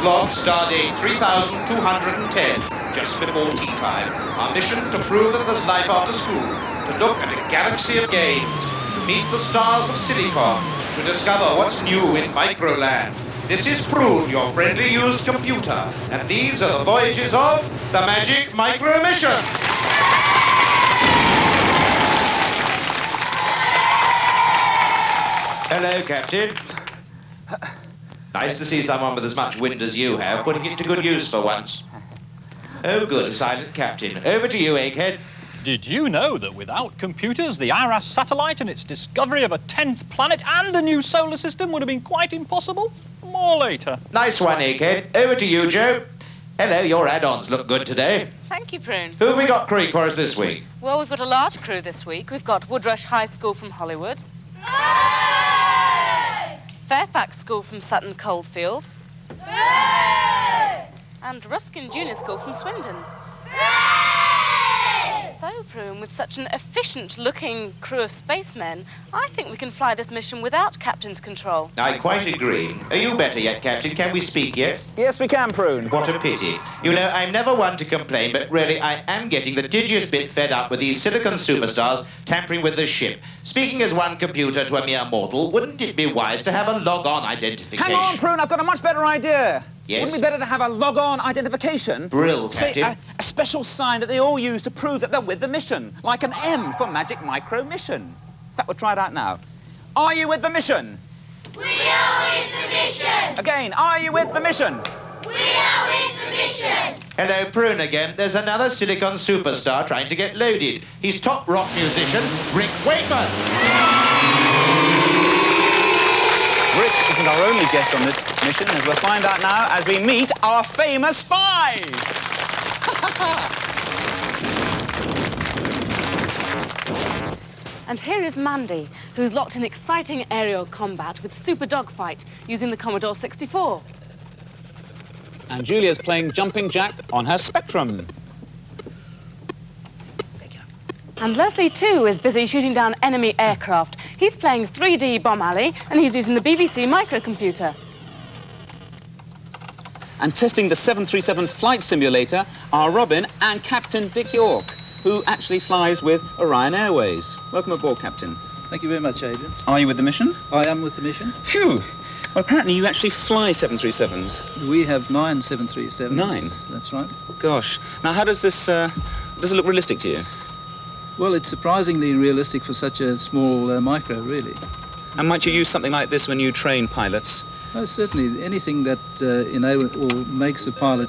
log, stardate 3210, just before tea time. Our mission to prove that there's life after school, to look at a galaxy of games, to meet the stars of Silicon, to discover what's new in Microland. This is Prune, your friendly used computer, and these are the voyages of the Magic Micro Mission. Hello, Captain. Nice to see someone with as much wind as you have, putting it to good use for once. Oh, good, silent captain. Over to you, Egghead. Did you know that without computers, the IRAS satellite and its discovery of a 10th planet and a new solar system would have been quite impossible? More later. Nice one, Egghead. Over to you, Joe. Hello, your add-ons look good today. Thank you, Prune. Who have we got crewing for us this week? Well, we've got a large crew this week. We've got Woodrush High School from Hollywood. Fairfax School from Sutton Coldfield. And Ruskin Junior School from Swindon. So, Prune, with such an efficient-looking crew of spacemen, I think we can fly this mission without Captain's control. I quite agree. Are you better yet, Captain? Can we speak yet? Yes, we can, Prune. What a pity. You know, I'm never one to complain, but really I am getting the tedious bit fed up with these silicon superstars tampering with the ship. Speaking as one computer to a mere mortal, wouldn't it be wise to have a log-on identification? Hang on, Prune, I've got a much better idea. Yes? Wouldn't it be better to have a log-on identification? Brill, Captain. See, a special sign that they all use to prove that they're with the mission, like an M for Magic Micro Mission. In fact, we'll try it out now. Are you with the mission? We are with the mission! Again, are you with the mission? We are with the mission! Hello, Prune again. There's another silicon superstar trying to get loaded. He's top rock musician, Rick Wakeman. Rick isn't our only guest on this mission, as we'll find out now as we meet our famous five. And here is Mandy, who's locked in exciting aerial combat with Super Dogfight using the Commodore 64. And Julia's playing Jumping Jack on her Spectrum. And Leslie, too, is busy shooting down enemy aircraft. He's playing 3D Bomb Alley, and he's using the BBC microcomputer. And testing the 737 flight simulator are Robin and Captain Dick York, who actually flies with Orion Airways. Welcome aboard, Captain. Thank you very much, Adrian. Are you with the mission? I am with the mission. Phew! Well, apparently you actually fly 737s. We have 9 737s. 9? That's right. Gosh. Now, how does this, does it look realistic to you? Well, it's surprisingly realistic for such a small micro, really. And might you use something like this when you train pilots? Oh, certainly. Anything that enables or makes a pilot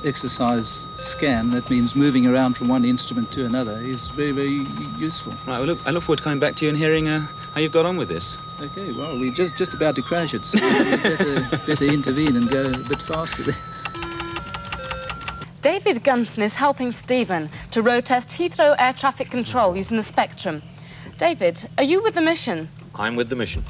exercise scan, that means moving around from one instrument to another, is very, very useful. Right, well, I look forward to coming back to you and hearing how you've got on with this. OK, well, we're just about to crash it, so we better intervene and go a bit faster there. David Gunson is helping Stephen to road test Heathrow air traffic control using the Spectrum. David, are you with the mission? I'm with the mission.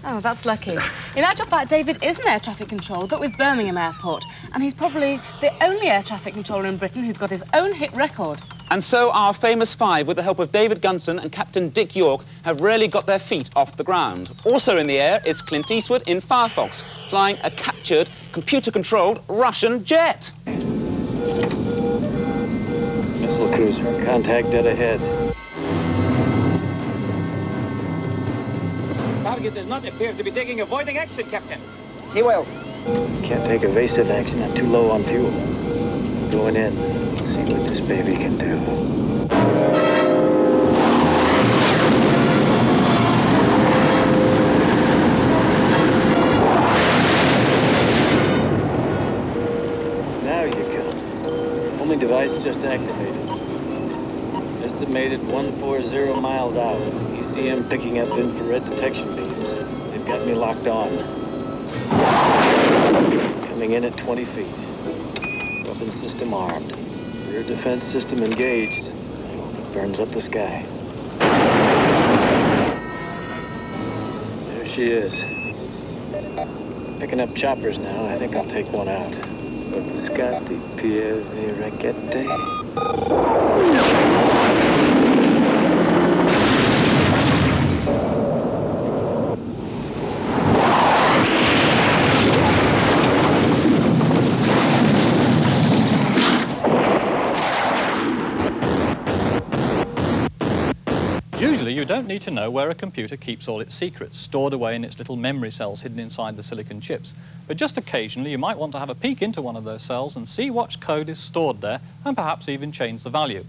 Oh, that's lucky. In actual fact, David is an air traffic controller, but with Birmingham Airport, and he's probably the only air traffic controller in Britain who's got his own hit record. And so our famous five, with the help of David Gunson and Captain Dick York, have really got their feet off the ground. Also in the air is Clint Eastwood in Firefox, flying a captured, computer-controlled Russian jet. Missile cruiser, contact dead ahead. Target does not appear to be taking avoiding action, Captain. He will. Can't take evasive action, I'm too low on fuel. Going in, let's see what this baby can do. Now you go. Homing device just activated. Estimated 140 miles out. ECM picking up infrared detection beams. They've got me locked on. Coming in at 20 feet. Weapon system armed. Rear defense system engaged. I hope it burns up the sky. There she is. Picking up choppers now. I think I'll take one out. Buscati pieve raquette. Usually you don't need to know where a computer keeps all its secrets, stored away in its little memory cells hidden inside the silicon chips. But just occasionally you might want to have a peek into one of those cells and see what code is stored there and perhaps even change the value.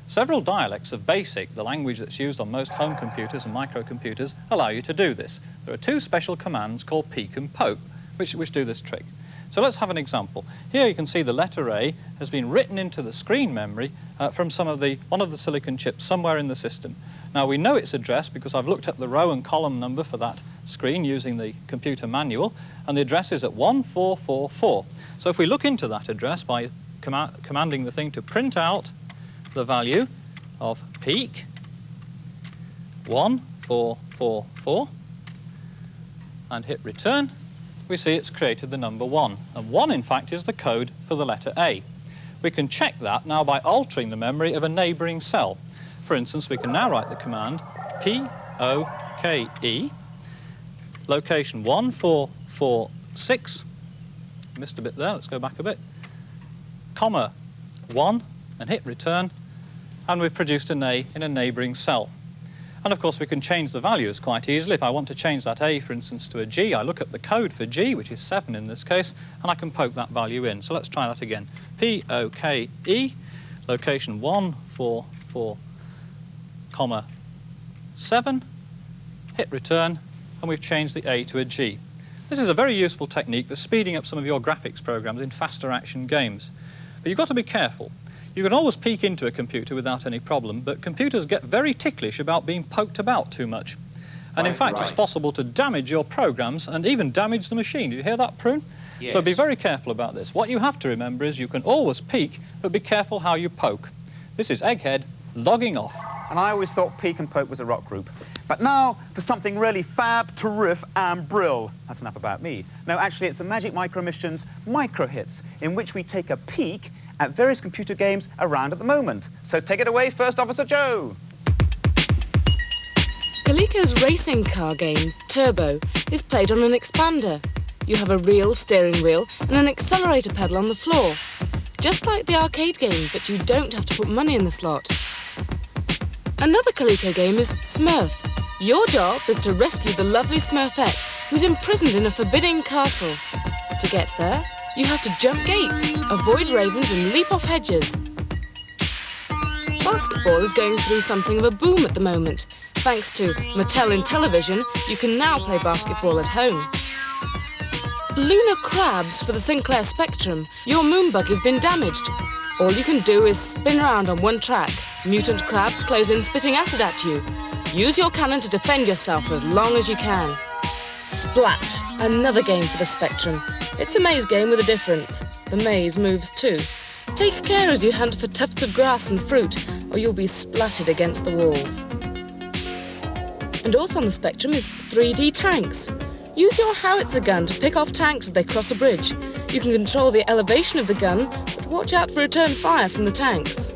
Several dialects of BASIC, the language that's used on most home computers and microcomputers, allow you to do this. There are two special commands called peek and poke, which do this trick. So let's have an example. Here you can see the letter A has been written into the screen memory from one of the silicon chips somewhere in the system. Now we know its address because I've looked up the row and column number for that screen using the computer manual, and the address is at 1444. So if we look into that address by commanding the thing to print out the value of peek 1444 and hit return, we see it's created the number 1. And 1, in fact, is the code for the letter A. We can check that now by altering the memory of a neighbouring cell. For instance, we can now write the command POKE, location 1446, missed a bit there, let's go back a bit, comma 1, and hit return, and we've produced an A in a neighbouring cell. And of course we can change the values quite easily. If I want to change that A, for instance, to a G, I look at the code for G, which is 7 in this case, and I can poke that value in. So let's try that again. POKE, location 144, comma 7, hit return, and we've changed the A to a G. This is a very useful technique for speeding up some of your graphics programs in faster action games. But you've got to be careful. You can always peek into a computer without any problem, but computers get very ticklish about being poked about too much. And in fact, it's possible to damage your programs and even damage the machine. Do you hear that, Prune? Yes. So be very careful about this. What you have to remember is you can always peek, but be careful how you poke. This is Egghead logging off. And I always thought Peek and Poke was a rock group. But now for something really fab, terrific and brill. That's enough about me. No, actually, it's the Magic Micro Mission's Micro Hits, in which we take a peek at various computer games around at the moment. So take it away, First Officer Joe. Coleco's racing car game, Turbo, is played on an expander. You have a real steering wheel and an accelerator pedal on the floor. Just like the arcade game, but you don't have to put money in the slot. Another Coleco game is Smurf. Your job is to rescue the lovely Smurfette, who's imprisoned in a forbidding castle. To get there, you have to jump gates, avoid ravens and leap off hedges. Basketball is going through something of a boom at the moment. Thanks to Mattel in television, you can now play basketball at home. Lunar crabs for the Sinclair Spectrum. Your moonbug has been damaged. All you can do is spin around on one track. Mutant crabs close in spitting acid at you. Use your cannon to defend yourself for as long as you can. Splat, another game for the Spectrum. It's a maze game with a difference. The maze moves too. Take care as you hunt for tufts of grass and fruit, or you'll be splattered against the walls. And also on the Spectrum is 3D tanks. Use your howitzer gun to pick off tanks as they cross a bridge. You can control the elevation of the gun, but watch out for return fire from the tanks.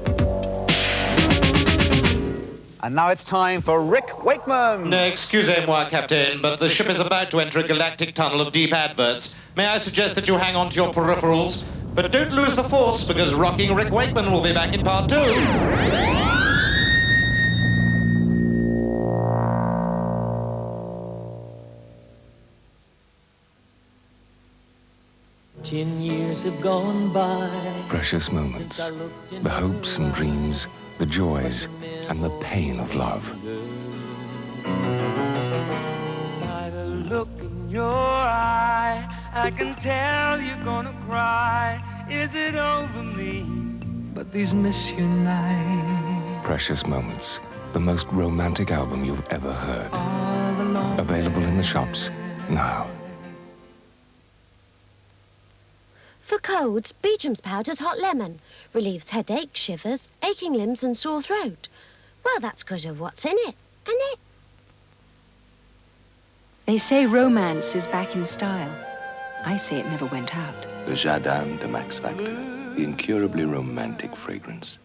And now it's time for Rick Wakeman. Excusez-moi, Captain, but the ship is about to enter a galactic tunnel of deep adverts. May I suggest that you hang on to your peripherals? But don't lose the force, because Rocking Rick Wakeman will be back in part 2. 10 years have gone by. Precious moments, the hopes and dreams, the joys and the pain of love. By the look in your eye, I can tell you're gonna cry. Is it over me? But these miss you nights. Precious Moments, the most romantic album you've ever heard. Available in the shops now. For colds, Beecham's Powder's Hot Lemon relieves headache, shivers, aching limbs and sore throat. Well, that's because of what's in it, isn't it? They say romance is back in style. I say it never went out. The Jardin de Max Factor, the incurably romantic fragrance.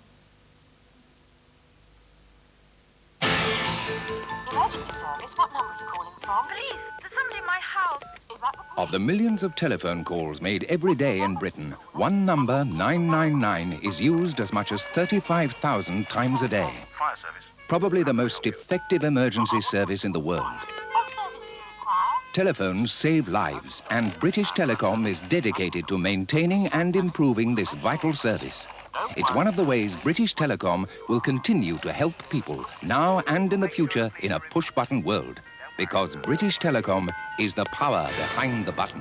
Emergency service, what number are you calling from? Please, there's somebody in my house. Is that the police? Of the millions of telephone calls made every day in Britain, one number, 999, is used as much as 35,000 times a day. Fire service. probably the most effective emergency service in the world. What service do you require? Telephones save lives, and British Telecom is dedicated to maintaining and improving this vital service. It's one of the ways British Telecom will continue to help people now and in the future in a push-button world, because British Telecom is the power behind the button.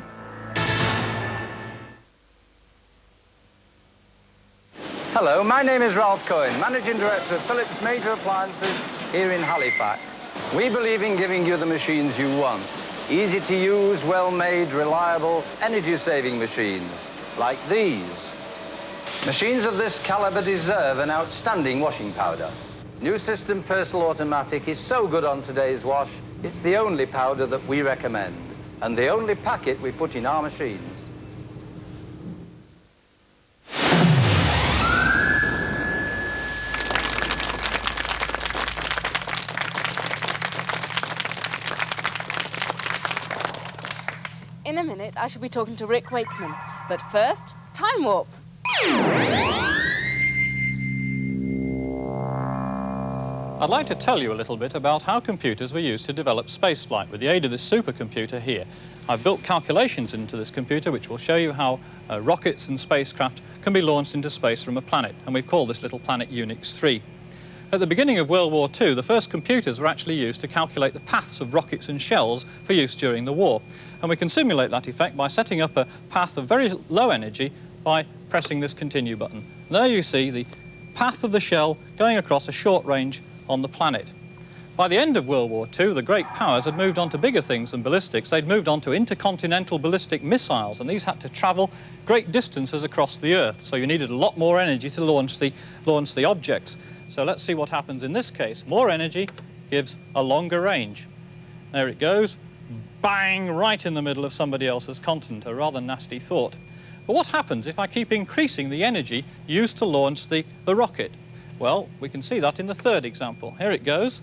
Hello, my name is Ralph Cohen, Managing Director of Philips Major Appliances here in Halifax. We believe in giving you the machines you want. Easy to use, well-made, reliable, energy-saving machines, like these. Machines of this caliber deserve an outstanding washing powder. New System Persol Automatic is so good on today's wash, it's the only powder that we recommend, and the only packet we put in our machines. In a minute, I shall be talking to Rick Wakeman. But first, Time Warp. I'd like to tell you a little bit about how computers were used to develop spaceflight with the aid of this supercomputer here. I've built calculations into this computer which will show you how rockets and spacecraft can be launched into space from a planet, and we've called this little planet Unix 3. At the beginning of World War II, the first computers were actually used to calculate the paths of rockets and shells for use during the war. And we can simulate that effect by setting up a path of very low energy by pressing this continue button. There you see the path of the shell going across a short range on the planet. By the end of World War II, the great powers had moved on to bigger things than ballistics. They'd moved on to intercontinental ballistic missiles, and these had to travel great distances across the Earth, so you needed a lot more energy to launch the objects. So let's see what happens in this case. More energy gives a longer range. There it goes, bang, right in the middle of somebody else's continent, a rather nasty thought. But what happens if I keep increasing the energy used to launch the rocket? Well, we can see that in the third example. Here it goes,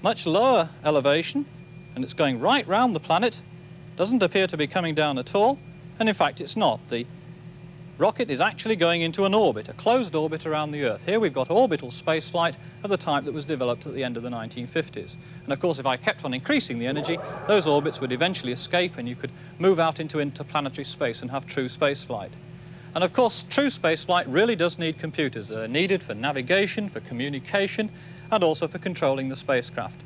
much lower elevation, and it's going right round the planet. Doesn't appear to be coming down at all, and in fact it's not. The rocket is actually going into an orbit, a closed orbit around the Earth. Here we've got orbital spaceflight of the type that was developed at the end of the 1950s. And of course, if I kept on increasing the energy, those orbits would eventually escape and you could move out into interplanetary space and have true spaceflight. And of course, true spaceflight really does need computers. They're needed for navigation, for communication, and also for controlling the spacecraft.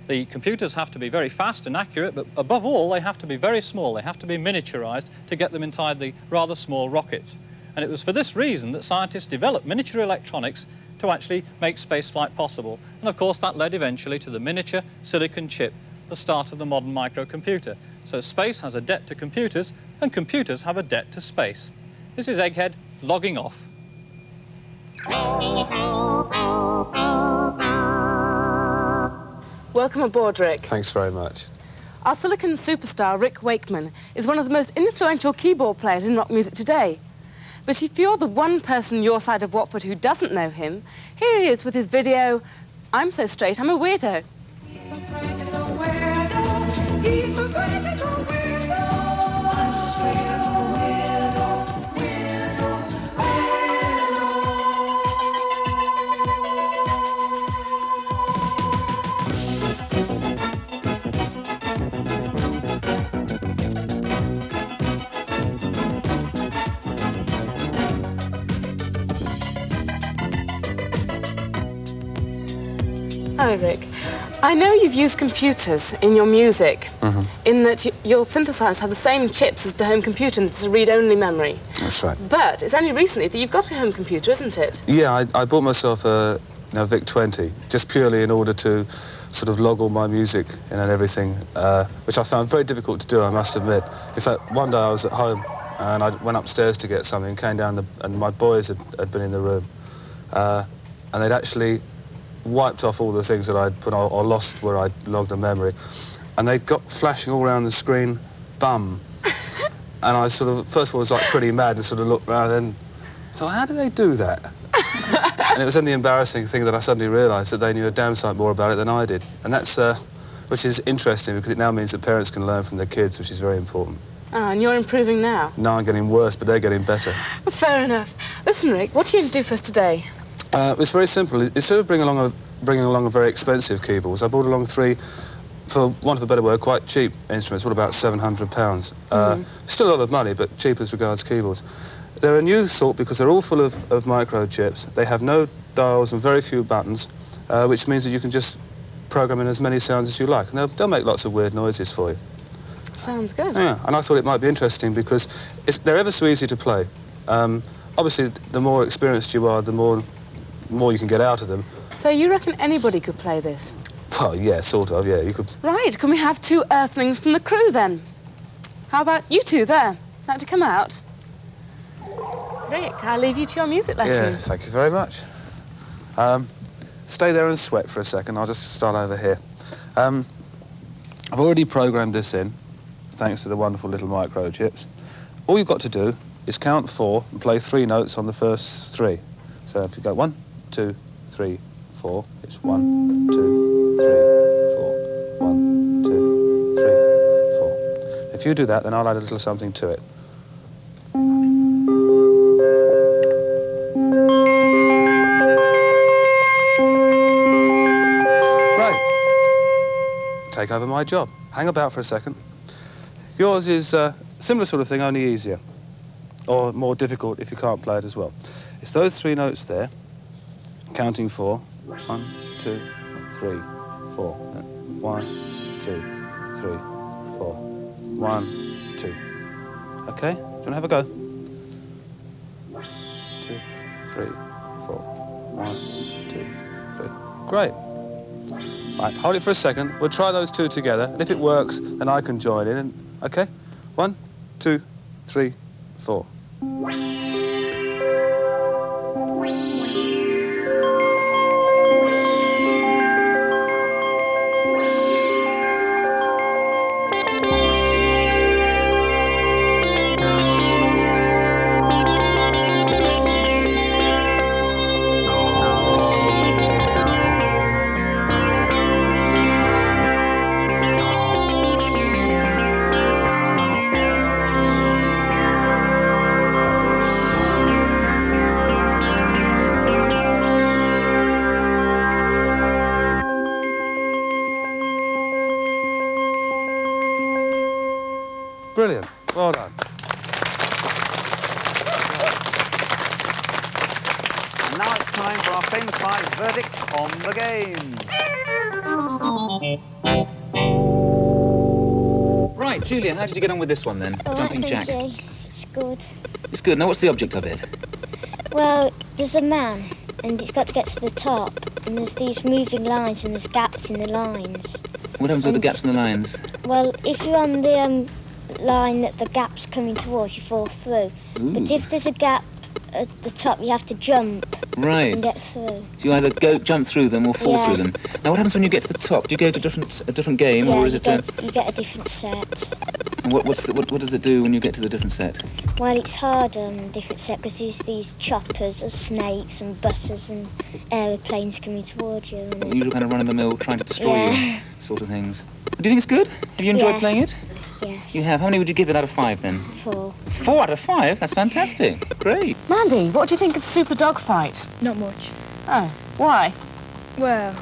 The computers have to be very fast and accurate, but above all, they have to be very small. They have to be miniaturized to get them inside the rather small rockets. And it was for this reason that scientists developed miniature electronics to actually make spaceflight possible. And of course, that led eventually to the miniature silicon chip, the start of the modern microcomputer. So space has a debt to computers, and computers have a debt to space. This is Egghead logging off. Welcome aboard, Rick. Thanks very much. Our Silicon superstar, Rick Wakeman, is one of the most influential keyboard players in rock music today. But if you're the one person your side of Watford who doesn't know him, here he is with his video, I'm So Straight, I'm a Weirdo. Oh, Rick, I know you've used computers in your music, in that your synthesizers have the same chips as the home computer and it's a read-only memory. That's right. But it's only recently that you've got a home computer, isn't it? Yeah, I bought myself a VIC-20, just purely in order to sort of log all my music in and everything, which I found very difficult to do, I must admit. In fact, one day I was at home and I went upstairs to get something, came down, and my boys had been in the room, and they'd actually wiped off all the things that I'd put on, or lost where I'd logged a memory, and they'd got flashing all around the screen, bum. And I sort of, first of all, was like pretty mad and sort of looked around and thought, how do they do that? And it was then the embarrassing thing that I suddenly realised that they knew a damn sight more about it than I did. And that's, which is interesting because it now means that parents can learn from their kids, which is very important. Ah, and you're improving now? No, I'm getting worse, but they're getting better. Fair enough. Listen, Rick, what are you going to do for us today? It's very simple. Instead of bringing along bringing along very expensive keyboards. I brought along 3, for want of a better word, quite cheap instruments, all about £700. Still a lot of money, but cheap as regards keyboards. They're a new sort because they're all full of microchips. They have no dials and very few buttons, which means that you can just program in as many sounds as you like. And they'll make lots of weird noises for you. Sounds good. Yeah, and I thought it might be interesting because they're ever so easy to play. Obviously, the more experienced you are, the more you can get out of them. So you reckon anybody could play this? Well, yeah, sort of, yeah, you could... Right, can we have 2 earthlings from the crew, then? How about you 2 there? Like to come out? Rick, I'll leave you to your music lesson. Yeah, thank you very much. Stay there and sweat for a second. I'll just start over here. I've already programmed this in, thanks to the wonderful little microchips. All you've got to do is count 4 and play 3 notes on the first 3. So if you go 1, 2, 3, 4, it's 1, 2, 3, 4, 1, 2, 3, 4. If you do that, then I'll add a little something to it. Take over my job. Hang about for a second. Yours is a similar sort of thing, only easier. Or more difficult if you can't play it as well. It's those 3 notes there, counting 4. 1, 2, 3, 4. 1, 2, 3, 4. 1, 2. Okay? Do you want to have a go? 2, 3, 4. 1, 2, 3. Great. Right, hold it for a second. We'll try those 2 together, and if it works, then I can join in. And, okay? 1, 2, 3, 4. Brilliant. Well done. And now it's time for our famous 5's verdicts on the games. Right, Julia, how did you get on with this one then? Jumping Jack. It's good. It's good. Now, what's the object of it? Well, there's a man, and he's got to get to the top, and there's these moving lines, and there's gaps in the lines. What happens with the gaps in the lines? Well, if you're on the line that the gap's coming towards, you fall through. Ooh. But if there's a gap at the top, you have to jump and get through. So you either jump through them or fall through them. Now, what happens when you get to the top? Do you go to a different game, or is it? You get a different set. And what does it do when you get to the different set? Well, it's hard on a different set because there's these choppers and snakes and buses and aeroplanes coming towards you. And you kind of run-of-the-mill, trying to destroy you, sort of things. Do you think it's good? Have you enjoyed playing it? Yes. You have. How many would you give it out of 5 then? 4. 4 out of 5? That's fantastic. Great. Mandy, what do you think of Super Dogfight? Not much. Oh, why? Well,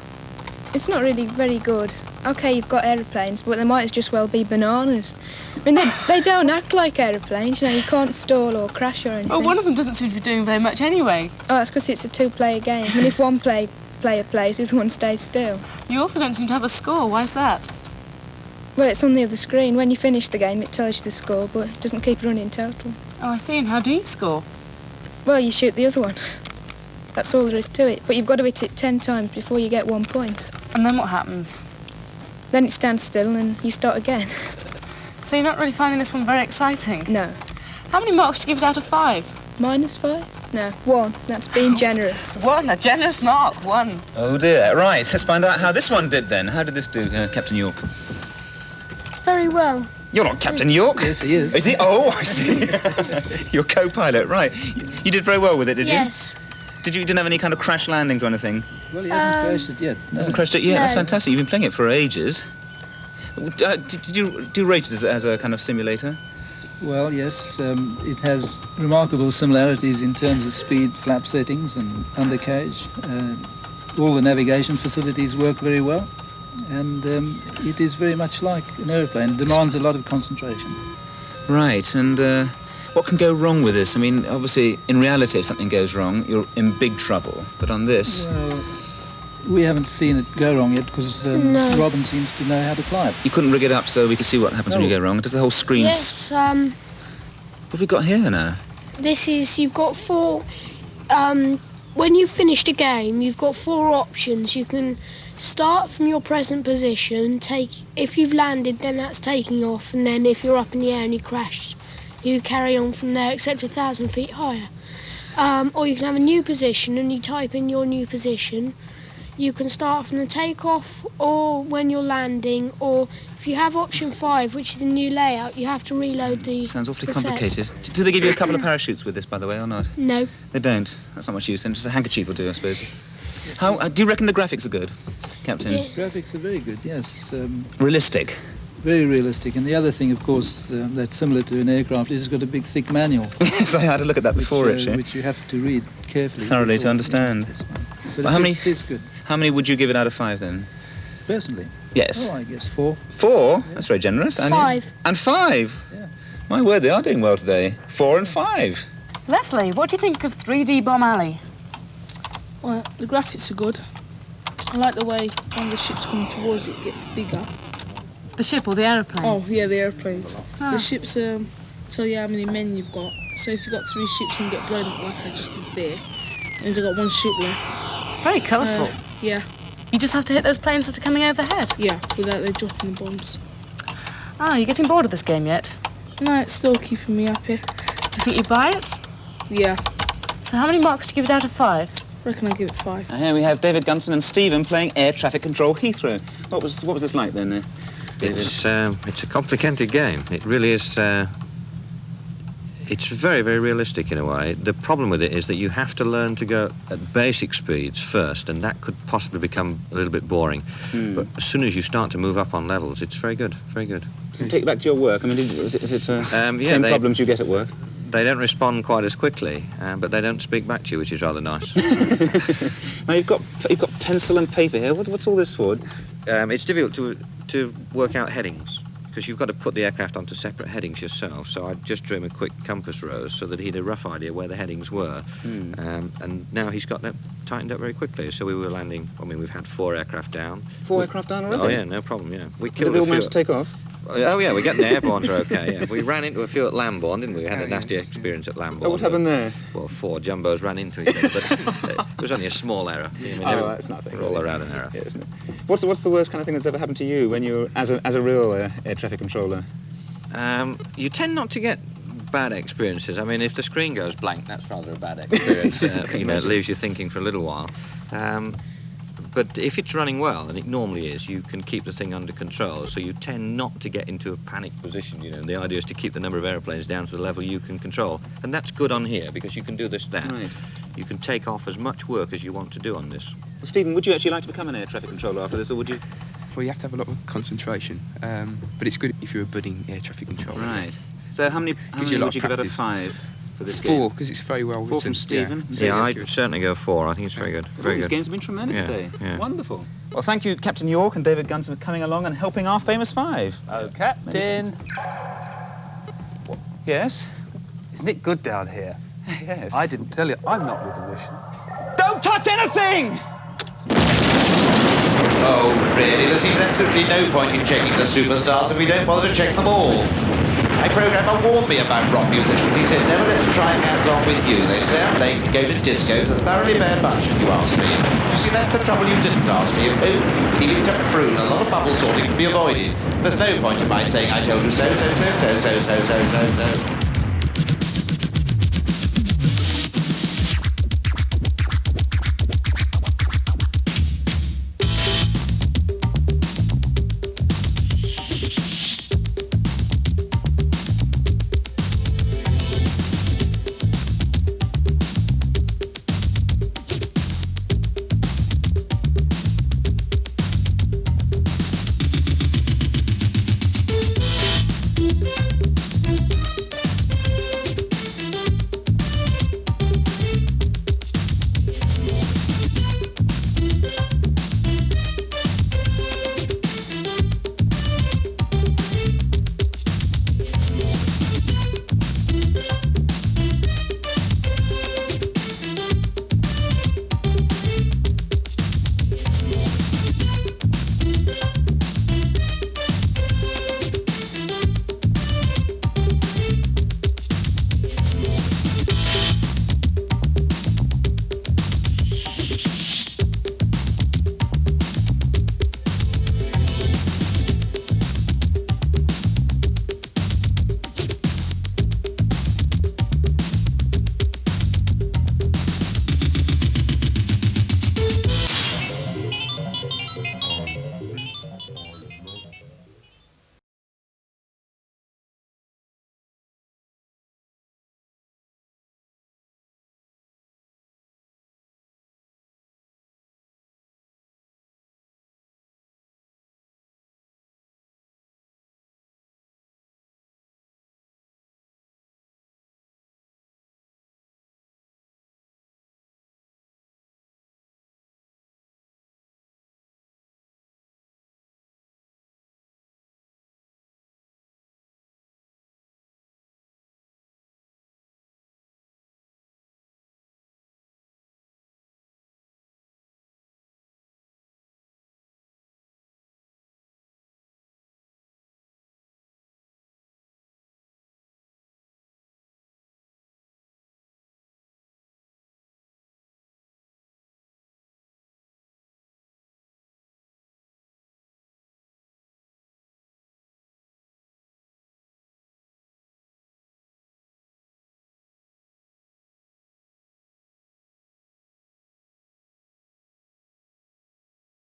it's not really very good. OK, you've got aeroplanes, but they might as just well be bananas. I mean, they don't act like aeroplanes, you know, you can't stall or crash or anything. Well, one of them doesn't seem to be doing very much anyway. Oh, that's because it's a 2-player game, and if one player plays, the other one stays still. You also don't seem to have a score. Why is that? Well, it's on the other screen. When you finish the game, it tells you the score, but it doesn't keep running total. Oh, I see. And how do you score? Well, you shoot the other one. That's all there is to it. But you've got to hit it 10 times before you get 1 point. And then what happens? Then it stands still and you start again. So you're not really finding this one very exciting? No. How many marks do you give it out of 5? -5? No, 1. That's being generous. 1, a generous mark, 1. Oh dear. Right, let's find out how this one did then. How did this do, Captain York? Very well. You're not Captain York. Yes, he is. Is he? Oh, I see. You're co-pilot, right. You did very well with it, did you? Yes. You didn't have any kind of crash landings or anything? Well, he hasn't crashed it yet. No. Hasn't crashed it yet? No. That's fantastic. You've been playing it for ages. Did you rate it as a kind of simulator? Well, yes. It has remarkable similarities in terms of speed, flap settings and undercarriage. all the navigation facilities work very well, and it is very much like an aeroplane. It demands a lot of concentration. Right, and what can go wrong with this? I mean, obviously, in reality, if something goes wrong, you're in big trouble. But on this... Well, we haven't seen it go wrong yet because Robin seems to know how to fly it. You couldn't rig it up so we could see what happens when you go wrong? Does the whole screen... Yes, What have we got here now? this is, you've got 4, when you've finished a game, you've got 4 options. You can start from your present position, if you've landed, then that's taking off, and then if you're up in the air and you crashed, you carry on from there, except 1,000 feet higher. Or you can have a new position, and you type in your new position. You can start from the takeoff, or when you're landing, or if you have option 5, which is the new layout, you have to reload the Sounds awfully set. complicated. Do they give you a couple of parachutes with this, by the way, or not? No. They don't. That's not much use then. Just a handkerchief will do, I suppose. How do you reckon the graphics are good, Captain? Yeah. Graphics are very good, yes. Realistic? Very realistic. And the other thing, of course, that's similar to an aircraft is it's got a big, thick manual. Yes, I had a look at that before, actually. Which you have to read carefully. Thoroughly to understand. But Well, it is good. How many would you give it out of 5, then? Personally? Yes. Oh, I guess 4. 4? That's very generous. And 5. And 5? Yeah. My word, they are doing well today. 4 and 5. Leslie, what do you think of 3D Bomb Alley? Well, the graphics are good. I like the way when the ship's coming towards it gets bigger. The ship or the aeroplane? Oh, yeah, the airplanes. Ah. The ships tell you how many men you've got. So if you've got 3 ships and get blown up like I just did there, means I've got 1 ship left. It's very colourful. Yeah. You just have to hit those planes that are coming overhead? Yeah, without they dropping the bombs. Ah, are you getting bored of this game yet? No, it's still keeping me happy. Do you think you'd buy it? Yeah. So how many marks do you give it out of 5? I reckon I'll give it 5. Here we have David Gunson and Stephen playing air traffic control Heathrow. What was this like then, David? It's a complicated game. It really is. It's very, very realistic in a way. The problem with it is that you have to learn to go at basic speeds first, and that could possibly become a little bit boring. But as soon as you start to move up on levels, it's very good, very good. Does it take you back to your work? I mean, is it same problems you get at work? They don't respond quite as quickly, but they don't speak back to you, which is rather nice. Now you've got pencil and paper here. What's all this for? It's difficult to work out headings, because you've got to put the aircraft onto separate headings yourself. So I just drew him a quick compass rose so that he'd a rough idea where the headings were. And now he's got that tightened up very quickly. So we were landing, I mean, we've had 4 aircraft down. 4 aircraft down already? Oh, yeah, no problem, yeah. We Did killed they a all few. manage to take off? Oh, yeah, we're getting there. Airborne's are okay, yeah. We ran into a few at Lambourne, didn't we? We had a nasty experience at Lambourne. Oh, what happened there? Well, 4 jumbos ran into each other, but it was only a small error. I mean, that's nothing. We're all around an error. Yeah, isn't it? What's the worst kind of thing that's ever happened to you when you're as a real air traffic controller? You tend not to get bad experiences. I mean, if the screen goes blank, that's rather a bad experience. It leaves you thinking for a little while. But if it's running well, and it normally is, you can keep the thing under control, so you tend not to get into a panic position. The idea is to keep the number of aeroplanes down to the level you can control. And that's good on here, because you can do this then. Right. You can take off as much work as you want to do on this. Well, Stephen, would you actually like to become an air traffic controller after this, or would you? Well, you have to have a lot of concentration, but it's good if you're a budding air traffic controller. Right. So how many would you give out of 5 for this game? 4, because it's very well written. 4 from Stephen? Yeah, I'd certainly go 4. I think it's very good. Very These good. games have been tremendous today. Yeah. Wonderful. Well, thank you, Captain York and David Gunson, for coming along and helping our famous 5. Oh, Captain. Yes? Isn't it good down here? Yes. I didn't tell you, I'm not with the mission. Don't touch anything! Oh, really? There seems absolutely no point in checking the superstars if we don't bother to check them all. My programmer warned me about rock musicians. He said, never let them try hands-on with you. They stay up late and go to discos, a thoroughly bad bunch, if you ask me. You see, that's the trouble you didn't ask me. If only leaving to Prune, a lot of bubble sorting can be avoided. There's no point in my saying I told you so.